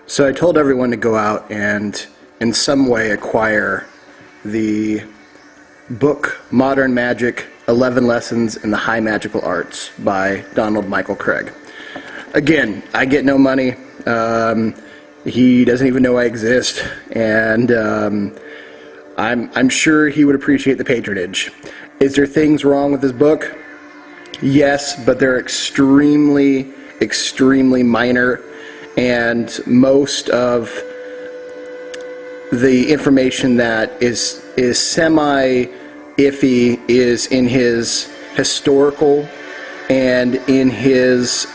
So I told everyone to go out and in some way acquire the book Modern Magic, 11 Lessons in the High Magical Arts by Donald Michael Craig. Again, I get no money. He doesn't even know I exist, and I'm sure he would appreciate the patronage. Is there things wrong with this book? Yes, but they're extremely minor, and most of the information that is semi-iffy is in his historical and in his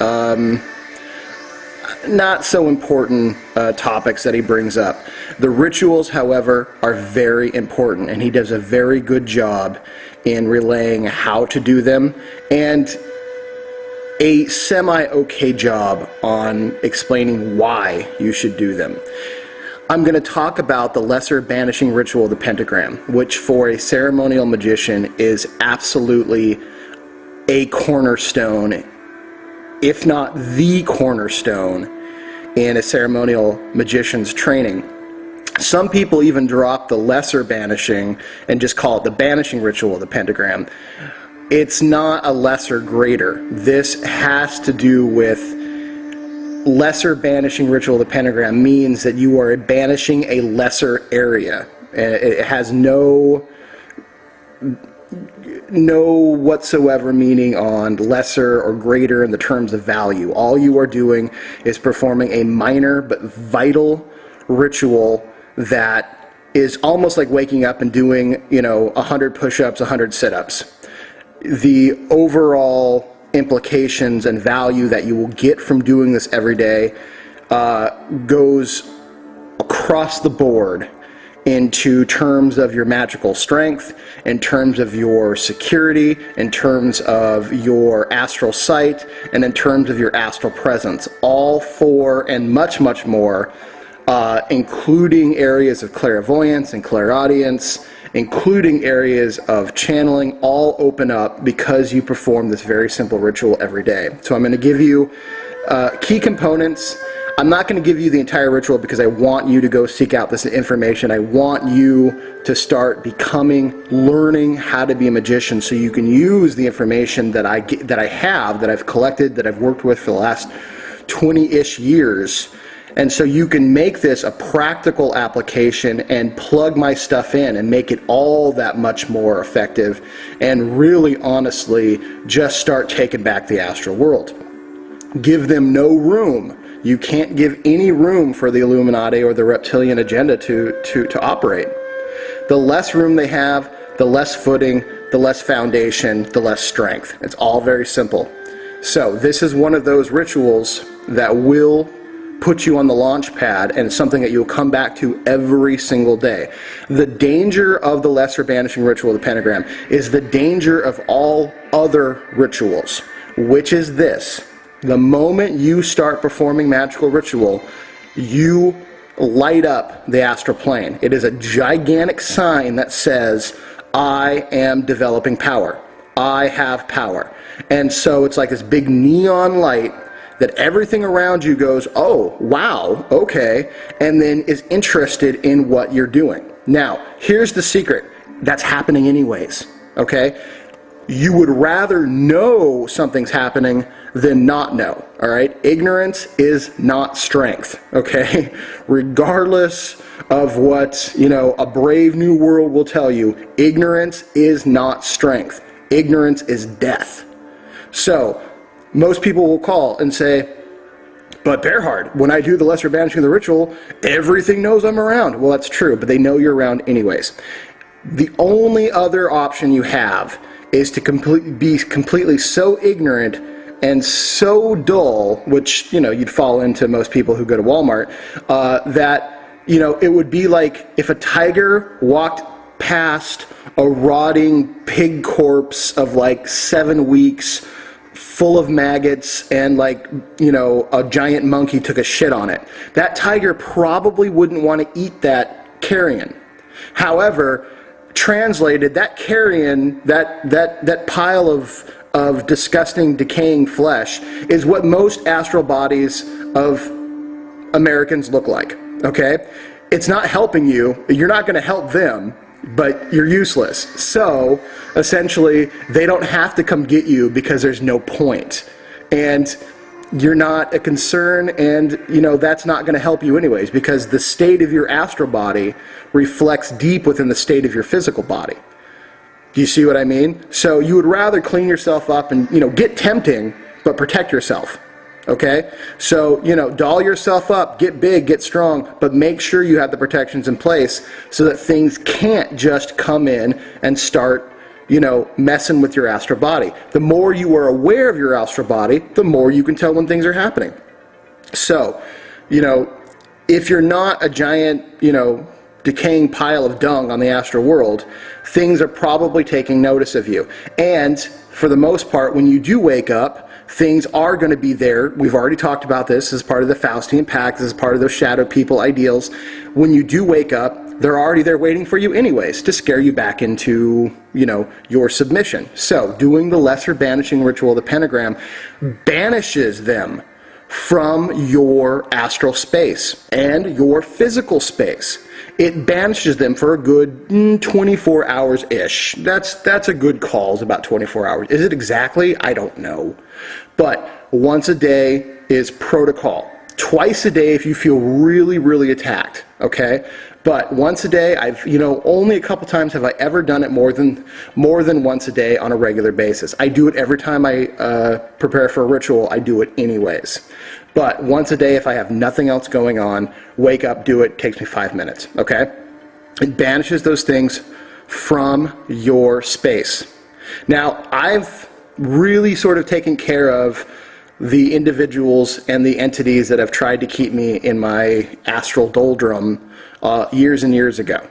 not so important topics that he brings up. The rituals, however, are very important, and he does a very good job in relaying how to do them, and a semi-okay job on explaining why you should do them. I'm going to talk about the lesser banishing ritual of the pentagram, which for a ceremonial magician is absolutely a cornerstone, if not the cornerstone, in a ceremonial magician's training. Some people even drop the lesser banishing and just call it the banishing ritual of the pentagram. It's not a lesser greater. This has to do with lesser banishing ritual of the pentagram means that you are banishing a lesser area. It has no whatsoever meaning on lesser or greater in the terms of value. All you are doing is performing a minor but vital ritual that is almost like waking up and doing, 100 push-ups, 100 sit-ups. The overall implications and value that you will get from doing this every day goes across the board into terms of your magical strength, in terms of your security, in terms of your astral sight, and in terms of your astral presence. All four and much more, including areas of clairvoyance and clairaudience, including areas of channeling, all open up because you perform this very simple ritual every day. So I'm going to give you key components. I'm not going to give you the entire ritual because I want you to go seek out this information. I want you to start learning how to be a magician, so you can use the information that I've collected, that I've worked with for the last 20-ish years. And so you can make this a practical application and plug my stuff in and make it all that much more effective, and really honestly just start taking back the astral world. Give them no room. You can't give any room for the Illuminati or the reptilian agenda to operate. The less room they have, the less footing, the less foundation, the less strength. It's all very simple. So this is one of those rituals that will put you on the launch pad, and it's something that you'll come back to every single day. The danger of the lesser banishing ritual of the pentagram is the danger of all other rituals, which is this: the moment you start performing magical ritual, you light up the astral plane. It is a gigantic sign that says, I am developing power. I have power. And so it's like this big neon light that everything around you goes, oh, wow, okay, and then is interested in what you're doing. Now, here's the secret. That's happening anyways, okay? You would rather know something's happening than not know, all right? Ignorance is not strength, okay? Regardless of what, a brave new world will tell you, ignorance is not strength. Ignorance is death. So, most people will call and say, but Bearheart, when I do the lesser banishing of the ritual, everything knows I'm around. Well, that's true, but they know you're around anyways. The only other option you have is to be completely so ignorant and so dull, which, you'd fall into most people who go to Walmart, that, it would be like if a tiger walked past a rotting pig corpse of 7 weeks, full of maggots, and a giant monkey took a shit on it. That tiger probably wouldn't want to eat that carrion. However, translated, that carrion, that pile of disgusting, decaying flesh is what most astral bodies of Americans look like, okay? It's not helping you. You're not going to help them, but you're useless. So essentially, they don't have to come get you because there's no point. And you're not a concern, and that's not going to help you anyways, because the state of your astral body reflects deep within the state of your physical body. Do you see what I mean? So you would rather clean yourself up and get tempting, but protect yourself. Okay? So, doll yourself up, get big, get strong, but make sure you have the protections in place so that things can't just come in and start, messing with your astral body. The more you are aware of your astral body, the more you can tell when things are happening. So, if you're not a giant, decaying pile of dung on the astral world, things are probably taking notice of you. And for the most part, when you do wake up, things are going to be there. We've already talked about this as part of the Faustian Pact, this is part of those shadow people ideals. When you do wake up, they're already there waiting for you anyways to scare you back into, your submission. So doing the lesser banishing ritual of the pentagram banishes them from your astral space and your physical space. It banishes them for a good 24 hours-ish. That's a good call, is about 24 hours. Is it exactly? I don't know. But once a day is protocol. Twice a day if you feel really, really attacked, okay? But once a day, only a couple times have I ever done it more than once a day on a regular basis. I do it every time I prepare for a ritual. I do it anyways. But once a day, if I have nothing else going on, wake up, do it, takes me 5 minutes, okay? It banishes those things from your space. Now, I've really sort of taken care of the individuals and the entities that have tried to keep me in my astral doldrum years and years ago.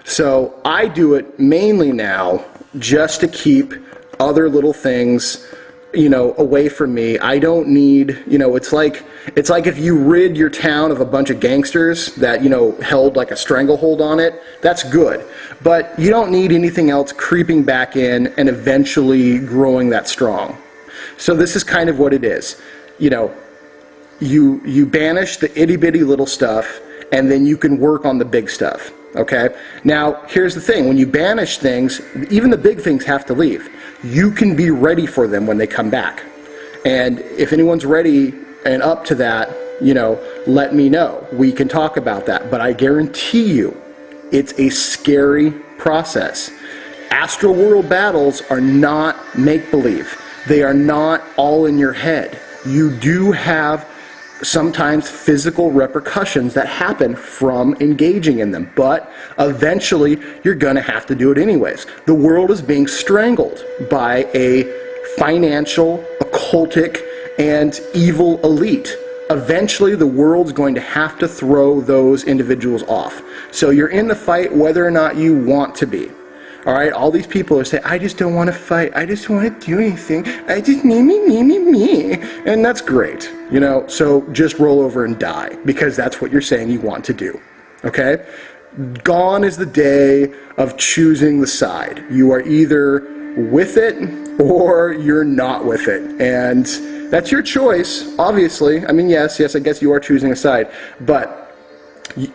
So I do it mainly now just to keep other little things away from me. I don't need, it's like if you rid your town of a bunch of gangsters that, held like a stranglehold on it, that's good. But you don't need anything else creeping back in and eventually growing that strong. So this is kind of what it is. You banish the itty bitty little stuff, and then you can work on the big stuff. Okay? Now, here's the thing. When you banish things, even the big things have to leave. You can be ready for them when they come back. And if anyone's ready and up to that, let me know. We can talk about that. But I guarantee you, it's a scary process. Astral world battles are not make-believe. They are not all in your head. You do have sometimes physical repercussions that happen from engaging in them, but eventually you're going to have to do it anyways. The world is being strangled by a financial, occultic, and evil elite. Eventually the world's going to have to throw those individuals off. So you're in the fight whether or not you want to be. All right, all these people are saying, I just don't want to fight. I just don't want to do anything. I just me. And that's great, so just roll over and die, because that's what you're saying you want to do, okay? Gone is the day of choosing the side. You are either with it or you're not with it. And that's your choice, obviously. I mean, yes, I guess you are choosing a side, but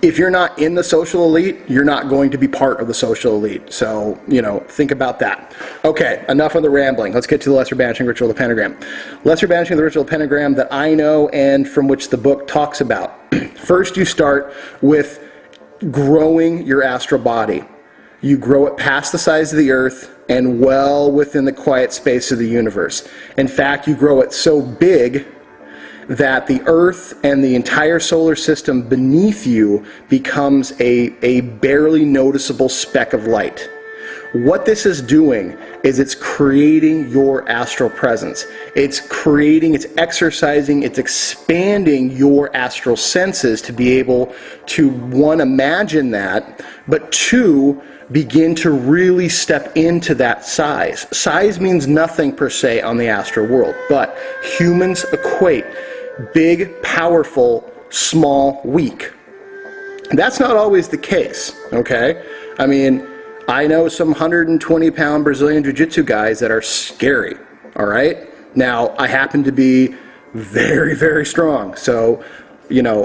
if you're not in the social elite, you're not going to be part of the social elite. So, think about that. Okay, enough of the rambling. Let's get to the lesser banishing ritual of the pentagram. Lesser banishing of the ritual of the pentagram that I know and from which the book talks about. First, you start with growing your astral body. You grow it past the size of the earth and well within the quiet space of the universe. In fact, you grow it so big that the Earth and the entire solar system beneath you becomes a barely noticeable speck of light. What this is doing is it's creating your astral presence. It's exercising, it's expanding your astral senses to be able to, one, imagine that, but two, begin to really step into that size. Size means nothing per se on the astral world, but humans equate big, powerful, small, weak. That's not always the case, okay? I mean, I know some 120-pound Brazilian Jiu-Jitsu guys that are scary, all right? Now, I happen to be very, very strong, so,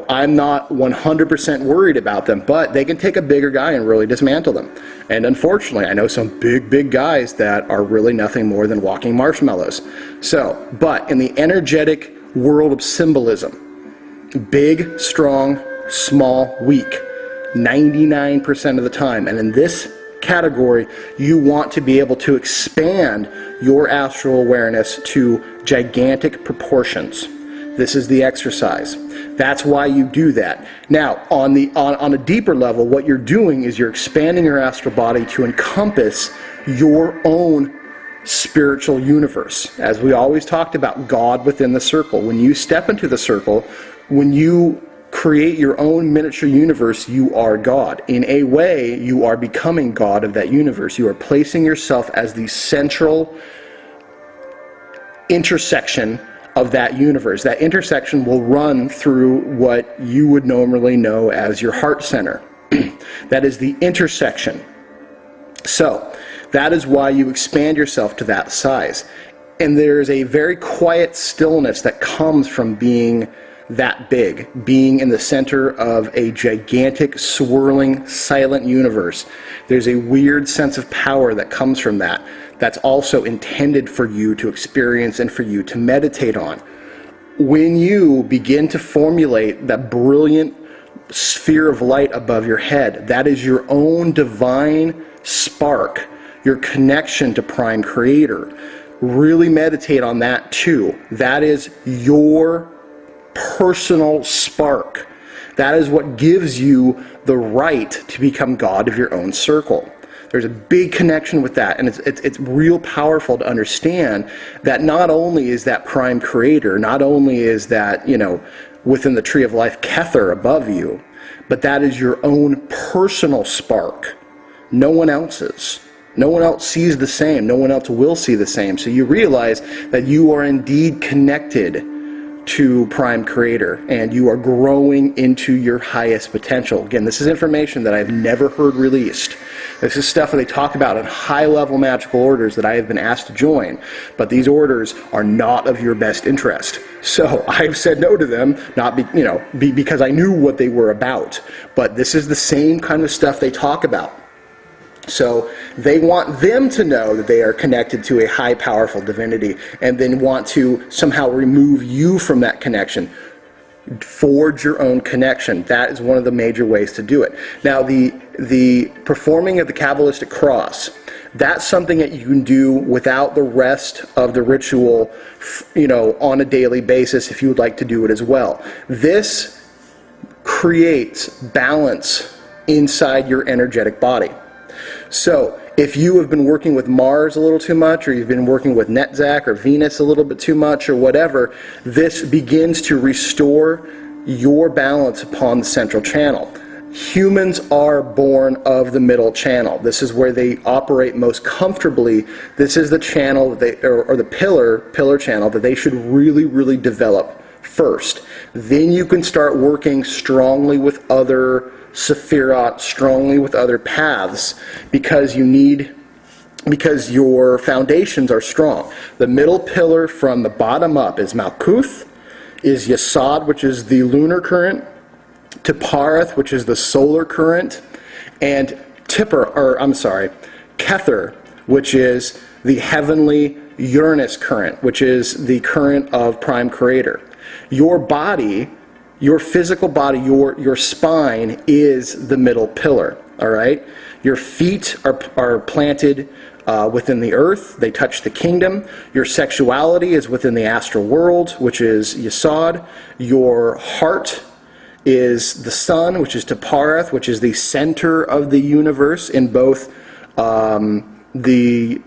I'm not 100% worried about them, but they can take a bigger guy and really dismantle them. And unfortunately, I know some big guys that are really nothing more than walking marshmallows. So, but in the energetic world of symbolism, big, strong, small, weak, 99% of the time. And in this category, you want to be able to expand your astral awareness to gigantic proportions. This is the exercise. That's why you do that. Now, on a deeper level, what you're doing is you're expanding your astral body to encompass your own spiritual universe. As we always talked about, God within the circle. When you step into the circle, when you create your own miniature universe, you are God. In a way, you are becoming God of that universe. You are placing yourself as the central intersection of that universe. That intersection will run through what you would normally know as your heart center. That is the intersection. So, that is why you expand yourself to that size. And there's a very quiet stillness that comes from being that big, being in the center of a gigantic, swirling, silent universe. There's a weird sense of power that comes from that. That's also intended for you to experience and for you to meditate on. When you begin to formulate that brilliant sphere of light above your head, that is your own divine spark, your connection to Prime Creator. Really meditate on that too. That is your personal spark. That is what gives you the right to become God of your own circle. There's a big connection with that, and it's real powerful to understand that not only is that Prime Creator, not only is that, within the Tree of Life Kether above you, but that is your own personal spark. No one else's. No one else sees the same. No one else will see the same. So you realize that you are indeed connected to Prime Creator, and you are growing into your highest potential. Again, this is information that I've never heard released. This is stuff that they talk about in high-level magical orders that I have been asked to join, but these orders are not of your best interest. So I've said no to them, not because I knew what they were about, but this is the same kind of stuff they talk about. So they want them to know that they are connected to a high, powerful divinity, and then want to somehow remove you from that connection. Forge your own connection. That is one of the major ways to do it. Now, the performing of the Kabbalistic cross, that's something that you can do without the rest of the ritual, on a daily basis if you would like to do it as well. This creates balance inside your energetic body. So, if you have been working with Mars a little too much, or you've been working with Netzach or Venus a little bit too much, or whatever, this begins to restore your balance upon the central channel. Humans are born of the middle channel. This is where they operate most comfortably. This is the channel that or the pillar channel that they should really develop first. Then you can start working strongly with other Sephirot, strongly with other paths, because your foundations are strong. The middle pillar from the bottom up is Malkuth, is Yesod, which is the lunar current, Tipareth, which is the solar current, and Kether, which is the heavenly Uranus current, which is the current of Prime Creator. Your body, your physical body, your spine is the middle pillar, all right? Your feet are planted within the earth. They touch the kingdom. Your sexuality is within the astral world, which is Yesod. Your heart is the sun, which is Tipareth, which is the center of the universe in both the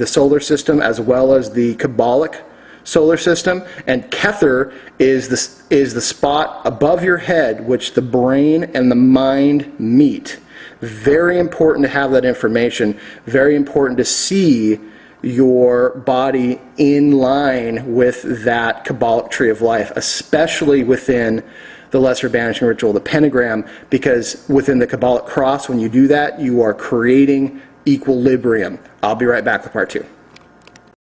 solar system as well as the Kabbalic solar system. And Kether is the spot above your head which the brain and the mind meet. Very important to have that information. Very important to see your body in line with that Kabbalic tree of life, especially within the lesser banishing ritual, the pentagram, because within the Kabbalic cross, when you do that, you are creating equilibrium. I'll be right back with part 2.